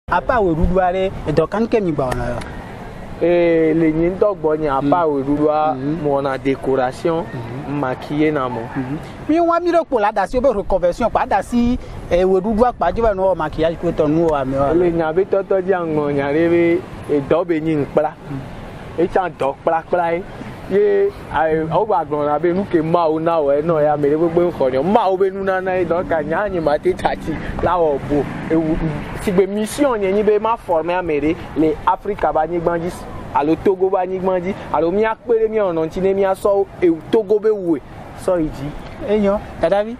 À part au Roudoire, et donc quand il y a et les Nindogbonia, à part au Roudoire, mon décoration maquillée dans mon. Mais on a mis le pour la date de reconversion, pas d'assis, et au Roudoire, pas de maquillage pour ton nom à me. Les Nabeto Diango, y arrivé et d'obéir plat. Et tant d'or plat. Ye au background abe nous que mau na we no ya mere gbegbe nkonyo mau be nu na na don ka nya anyi ma te tachi la obo si be mission yen be ma former amere le Africa ba ni gbanji alo Togo ba ni gbanji alo mi apere mi ona nti ne mi aso e Togo be we so iji eyan dadabi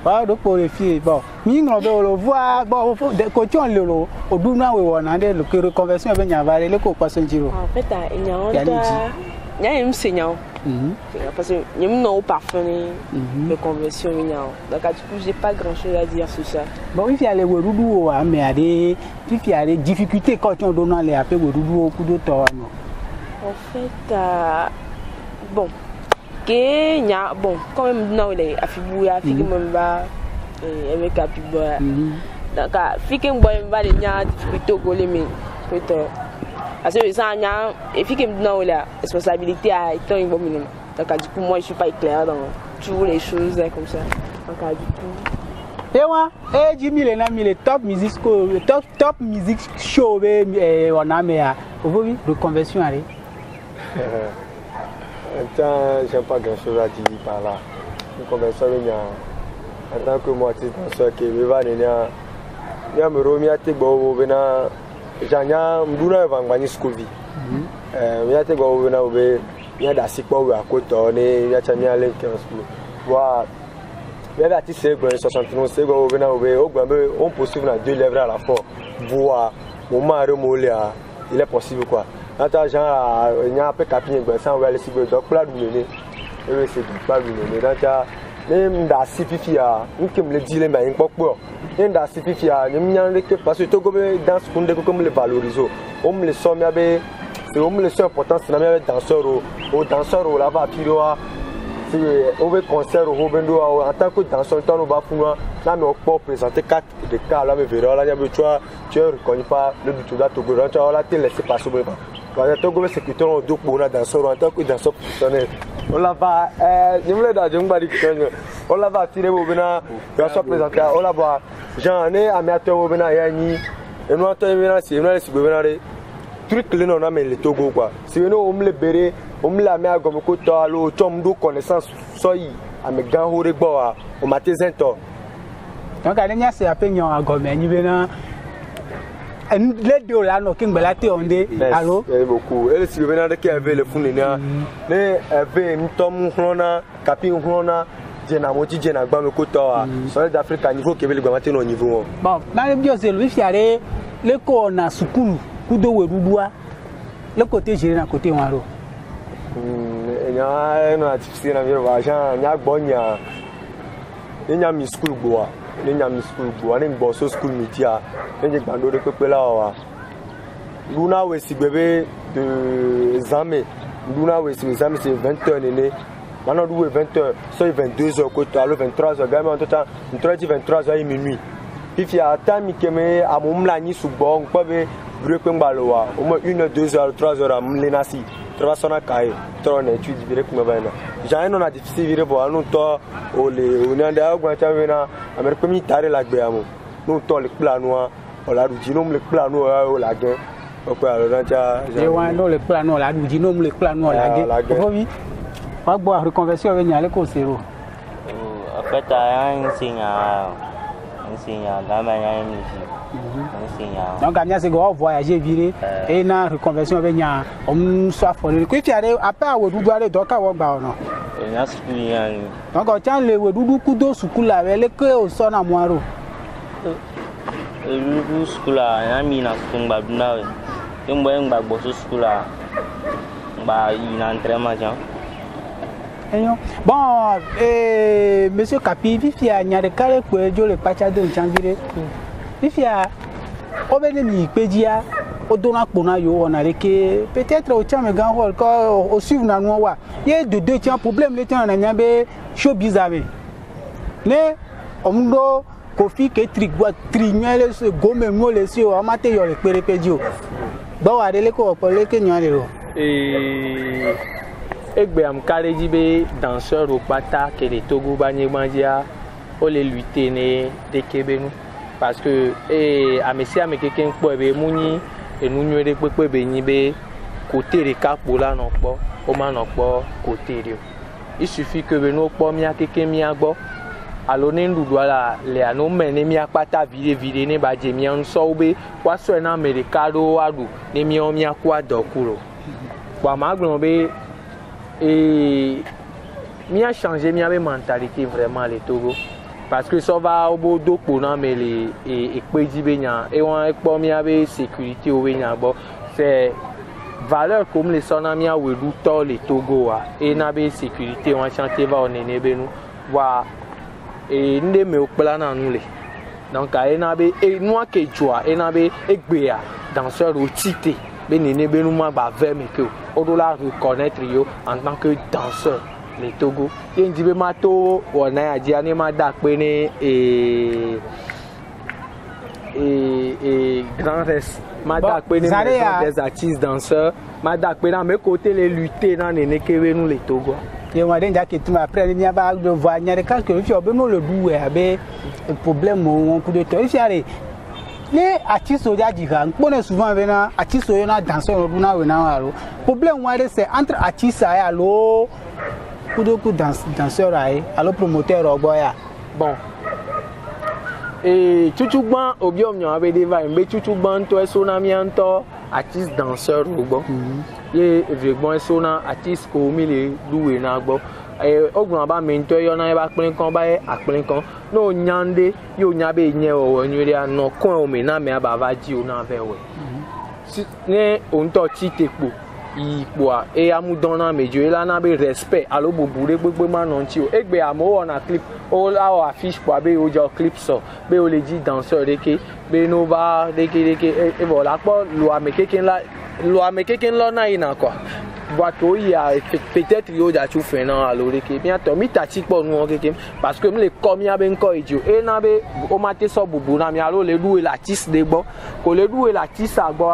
wa do po le fie bon mi ngro be lo voir bon ko ti on le lo odu na we wona de le reconversion be nya vale le ko paso njiro en fait il y a il y a un signal parce que il y a un parfum de conversion donc du coup j'ai pas grand chose à dire sur ça. Bon il y a les Werudu mais il y a des difficultés quand on donne les appels Werudu au coup de temps. En fait bon que il y a bon quand même non il est afibouya fiki memba et avec apiboya donc fiki memba il y a difficulté au golemi peut-être. Parce que ça et puis que maintenant la responsabilité à étant une bonne minimum. Donc du coup moi je suis pas éclair dans toutes les choses comme ça. Donc du coup. Et moi, Jimmy le top music top music show on a mais aujourd'hui reconversion allez. J'aime pas grand chose à dire par là. Reconversion en tant que moi artiste danseur qui va venir ya me remis à te bo bena Janya mduna vangwani school vi ya te go na obe ya da sikpo we akoto ni ya chamia link school wa ya da ti se go 69 se go na obe o gba me on possible na 2 lèvres à la fois voir moment remolia il est possible quoi ata genre nya pe kapin gba san we le sigbe do pla du ne e se du pla du ne data nem da sififia nkem le dile ma yin popo da sififia nem nyan le parce que Togo be dans kunde ko comme le valoriser on me le somme abe c'est on me le somme importance na me danseur au danseur au là-bas piroa si on veut concert au bendo en tant que danseur ton on va pouvoir là mais on peut présenter 4 de cas là me verra là tu reconnais pas le but de Togo tu là te laisser passer parce que Togo c'est que ton do pour danseur en tant que danseur professionnel on l'a pas je me da jong bari kenyo on l'a pas tiré au bena tu as présenté on l'a pas j'en ai amateur au bena yani et nous attendons bena c'est bena c'est bena truc le non mais le Togo quoi c'est nous on me le béré on me la met à gomme ko to alo tom do connaissance soyi ame gan hore gbo wa o matin zento donc allez nya c'est appel nyon à gomme ni bena les deux là non qui ngbalate onde allo beaucoup et si bena de qui avait le funina ne avait mtom hrona kapi hrona jena moti jena gba me ko to wa so d'Afrique niveau que le gba no niveau bon na bien c'est le fiare le ko na sukulu kudo Werudua le côté géré na côté waro nya no difficile na viro agent nya gbonya nya mi school gbo nya mi school gbo ani gbo so school media nya gbando de pepe la wa luna we si bebe de examen luna we si examen c'est 20h néné maintenant nous 20h so 22h ko to alo 23h gamin en tout temps 23h et minuit puis il y a temps qui me a mumla ni subo nko be break ngbalwa au moins 1h 2h 3h am lenasi travasona kai tro na étude direct me bana j'ai non a difficile vire bo anu to o le onanda agwa chamena amer ko mi tare la gbe amu no to le planoa o la ruji no le planoa o la gen o ko alo na cha e wa no le planoa la ruji no le planoa la gen o vi wa gbo reconversion be nyale ko zero en fait un enseignant gamin ya musique donc amia c'est go voyager viré et na reconversion be nya on soit folle ko fiare après Werudu ale do ka wo gba ona e na school yan donc o chan le Werudu kudo school la le ke o so na moaro Werudu school la na mi na school gba duna we ngbo ngba gbo so school la ba ina entraînement jan bon monsieur Kapi vifia nya de kale ko ejo le pacha de nchangire vifia obene mi pejia odona pona yo ona reke peut-être au chame gan hall ko o suivre na no wa ye de deux tiens problème le tiens na nya be show bizarre ne omdo Kofi ke trignoile se gome ngole si o amate yo le perepedio. Ba wa dele ko le ke nyale ro. Egbe am kareji be danseur au pata que les Togo banye mandia o le lutter ne de kebenu parce que amesia me quelqu'un po be muni e nu nyere pepe be nyi be côté de capo là non po o ma non po côté rio. Il suffit que be no po mi akeke mi agbo alone ndudu ala le anu mene mi apata vide ne ba je mi an so be wa so na mercado adu ne mi o mi akwa dokuro ba ma gbon be mi a changé mi avait mentalité vraiment les Togo parce que ça va au bout do pona mais les et pédi benya et on pour mi avait sécurité au benya bon c'est valeur comme les sonami a we tout les Togo et na be sécurité on chanter va on ene benu wa et ndé me okpela na nous les donc a na be et moi que joie et na be egbea danseur au tité benene benu ma ba vers me que on doit reconnaître yo en tant que danseur les Togo et ndibe mato wona adia ni ma da pe ni grand reste ma da pe ni des artistes danseurs ma da pe na me côté les lutter na nene kewe nous les Togo et on a déjà que tu après il y a pas de voir il y a des cas que tu as besoin le doué avec problème on coup de temps ici allez les artistes au Djadjiran, on souvent venant artistes au yana danseur au Buna Wenawaro. Problème c'est entre artistes et allo coup de coup danseur et allo promoteur au boya. Bon. Et tout ban au biom n'y avait des vins, mais tout ban toi sonami anto artiste danseur au bon. Et vraiment sona artiste comme les doué na bon. Ogun ba mento yo na ba pin kan ba apin kan no nyande yo nyabe nye o nwere ano kon o me na me aba va ji o na ve we ne on to ti tepo ipo a amudon na mejo la na be respect alo bobure gbegbe ma no ti o egbe amo na clip o la o affiche po be o jo clip so be o le ji danseur deke be no ba deke e voilà po lo amekeken la na ina quoi boato ya peut-être yo da tu fait na alore ke bientôt mi tati po nu okeke parce que me le komi abe nko ejo e na be o mate so bubu na mi alo le duwe l'artiste de bo ko le duwe l'artiste agbo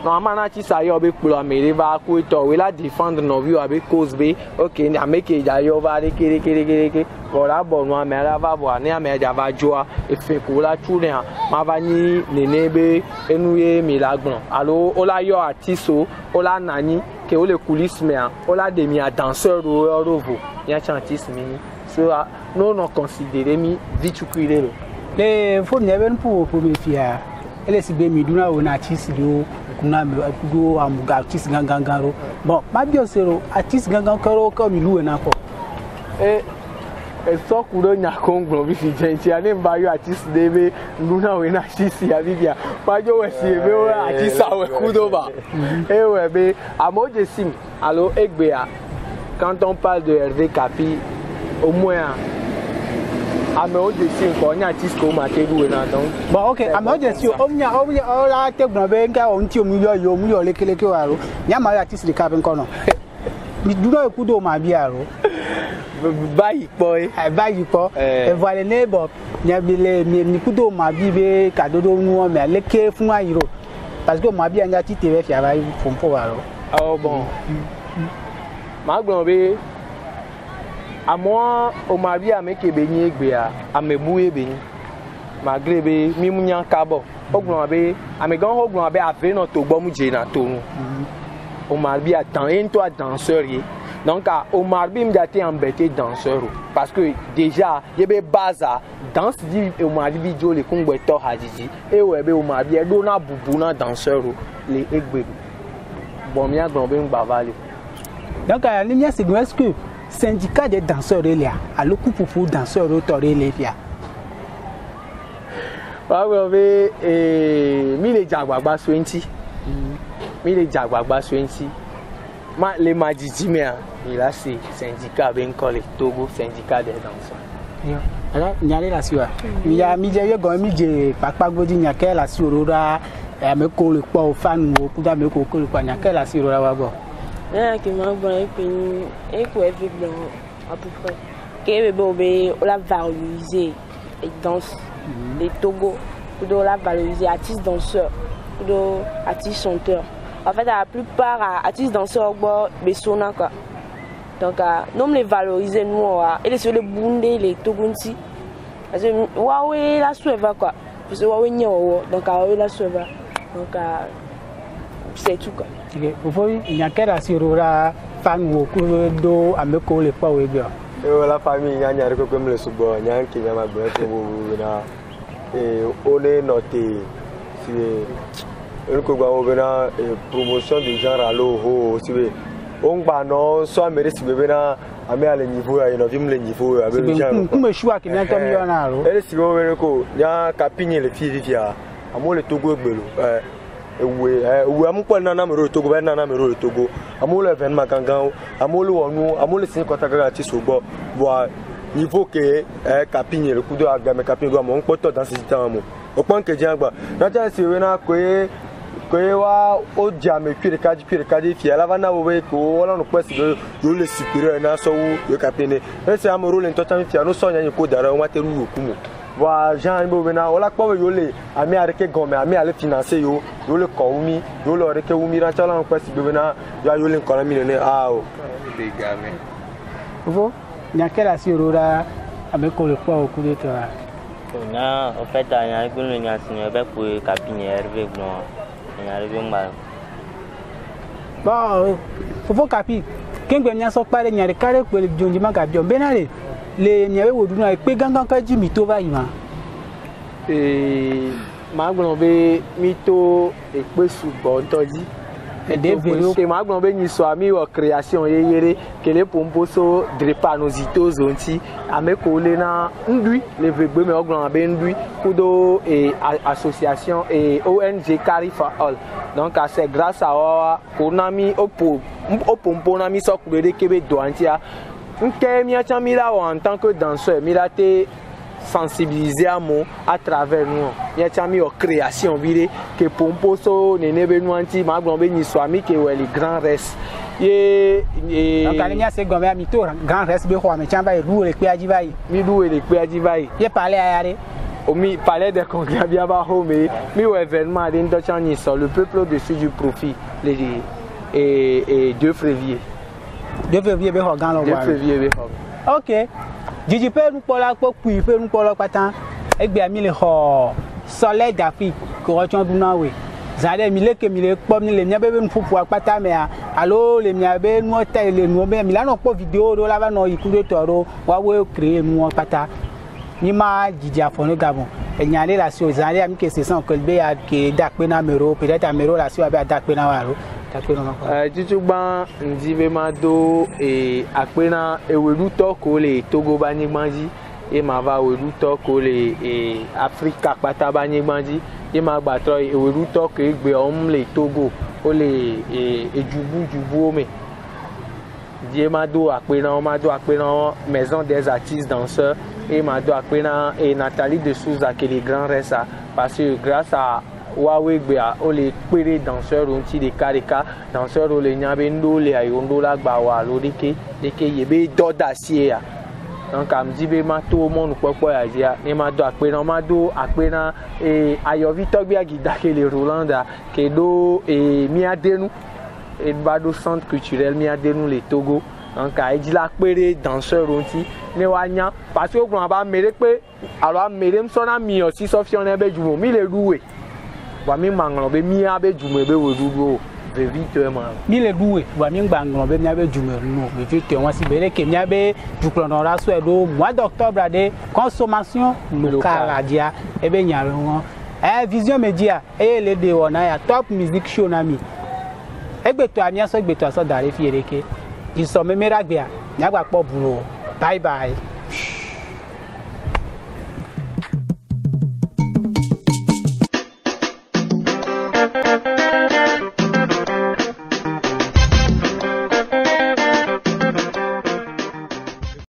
normalement artiste ayo be pulo amere va ku to we la défendre no view abe cause be okay na make ja yo va de kere voilà bon no amera va bo ani ameja va joa e fe ko la tu ne ma va ni nenebe enuye milagbon alo o la yo artiste o la nani que o le coulisses mais on l'a demi à danseur ou rovo il y a chantis mini so non non considéré mi vitukuile les faut never pour me fier elle si be mi duna on artiste do kuna me do amuga artiste gangangaro bon ma bio zero artiste gangangaro comme loué na ko so kudo nya kongro bi fi gente ani mba yo artiste debe luna we na artiste ya bibia ma jo we si be o artiste awe kudo ba we be amoje sim allo egbea quand on parle de Hervé Capi au moins amoje sim ko nya artiste ko ma tebu we na don bon okay amoje sim o la tebu be nka o nti o mu yo lekeleke waro nya ma artiste de Capi nko no mi duna kudo ma biaro bayi boy bayi po e voilà ne bo nya bile mi kudo ma bibe kadodo nu me leke fun ayiro parce que ma bi anya ti teve fi ara fun po waro oh bon ma gbon be amo o ma bi ameke be yin egbe a amebu ebe yin ma grebe mi munya kabo ogbon be amegan ogbon be ave no to gbo mu je na to nu o ma bi atan en toi danseur yi. Donc, au marbi, je suis embêté danseur. Parce que déjà, il y a des bases à danse. Au marbi, je suis embêté hadiji. Et au marbi, il y a des danseurs. Les égbés. Bon, il y a des bavales. Donc, il y a est-ce que le syndicat des danseurs est là? Alors, pour danseurs, il est là. Oui, mais les Jaguars 20. Les Jaguars 20. Les Madjidji, il a ces syndicats bien collés, Togo, syndicat des danseurs. Alors, il y a la sueur. Il y a Midjaye Gomidje, Papa Godi, il y a la sueur, et me colle pas aux fans, ou pour me coller pas, il y a la sueur à voir. Il y a qui m'a bon, et quoi, à peu près. Qui est bon, on l'a valorisé, et danse, les Togo, pour la valoriser, artistes danseurs, pour artistes chanteurs. En fait, la plupart artistes danseurs, Bessona quoi. Donc, nous les valoriser nous et les Bundé, les Togunti. Parce que Huawei la sueva quoi. Parce que Huawei n'y a donc Huawei la sueva. Donc c'est tout quoi. Ok. Vous il y a quelle assurera fan ou do ameko le pas ou bien. La famille il y a rien comme le subo, il y a qui m'a bien pour na et on est noté si une promotion de genre à l'eau si on va non soit mérite bébé na ame à le niveau il y a le niveau avec le genre comme choix qui n'a pas mis en allo elle si on veut ko ya capigner le fille via amo le Togo gbelo ewe amu kwa na mero Togo ba na mero Togo amo le événement gangan amo le wonu amo le sin kota gaga ti so gbo niveau que capigner le coup de agame capigner do amo npoto dans ce temps mo o pon ke jangba na ja si we na ko wa o jame pire kaji fi ala na wo ko wala no kwesi do le supérieur na so wo capigner ese amoro le ntocha fi no so nya ko dara o materu okumu wa Jean Bobena wala kwa yo le ami areke gome ami ale financer yo le koumi yo le areke umi ra chala kwa si Bobena ya yo le kola milene o de game vous nya kela si rora avec ko le kwa oku de toi na en fait nya ko le nya sinyo be ko capigner hervé bon nya hervé mba bon faut capi kengbe nya so pare nya kare ko le jonji ma ga bion benale les niawe woduna pe gangan ka jimi to ba yima ma gbon be mi to e pe sugbon toji de vélo et ma gbon be ni so ami o création yeyere kele pomposo drépanocytose onti ameko le na ndui le vegbe me ogbon be ndui kudo et association et ONG Carifa All donc c'est grâce à konami opompo na mi so kure kebe do antia en tant que danseur, il a été sensibilisé à moi à travers nous. Il a été mis en création, que Pomposo, Nene Benouanti, Magbombe, Niswami, que les grands restes. Donc, il y a ces grands restes, mais tu as loué les péadivaï. Mi loué les péadivaï. Il parlé à Yare. Mi parlait des congrès à Biabaho, mais mi événement d'Indochani sur le peuple au-dessus du profit, et 2 février. 2 février be hogan lo wa. 2 février be hogan. OK. Jiji pe nu pola po kui pe nu pola patan. Egbe ami le ho soleil d'Afrique ko chon duna we. Zade mi le ke mi le pom ni le nya be nu fufu apata me allo le nya be nu ta le nu be mi la no po video do la ba no ikudo toro wa we créer nu pata. Ni ma jiji afonu gabon. E nya le la so zade ami ke se san ko be ya ke dakpe na mero peut-être amero la so abi dakpe na wa ro. Titugban ndibe mado e apena eweluto ko le Togo banigbanji e ma va eweluto ko le Afrika pata banigbanji e ma gbatro eweluto ko egbe le Togo o le jubu me die mado apena maison des artistes danseurs et mado apena et Nathalie de Souza qui les grands restes parce que grâce à Huawei o le pere danseur onti de karika danseur o le nyabe ndo le ayondo la gba wa lo deke yebe doda sia donc am dibe ma to mo nu popo ya dia ni ma do apena e ayo Victor Bia gidake le Rolanda ke do e mi adenu e bado centre culturel mi adenu le Togo donc a dit la pere danseur onti ne wanya parce que on ba mere pe alors mere mso na mi o si sofion na be jumo mi le loué wa mi manglo be mi abe jumo be wodudo be vite ma mi le loué wa mi nganglo be mi abe jumo no be vite won si bele ke mi abe duplono ra so do mois d'octobre de consommation locale dia e be nyare won Vision Media e le de wona ya top music show na mi egbeto ami so dare fi ereke iso me meragbe a nyagba po buro bye bye.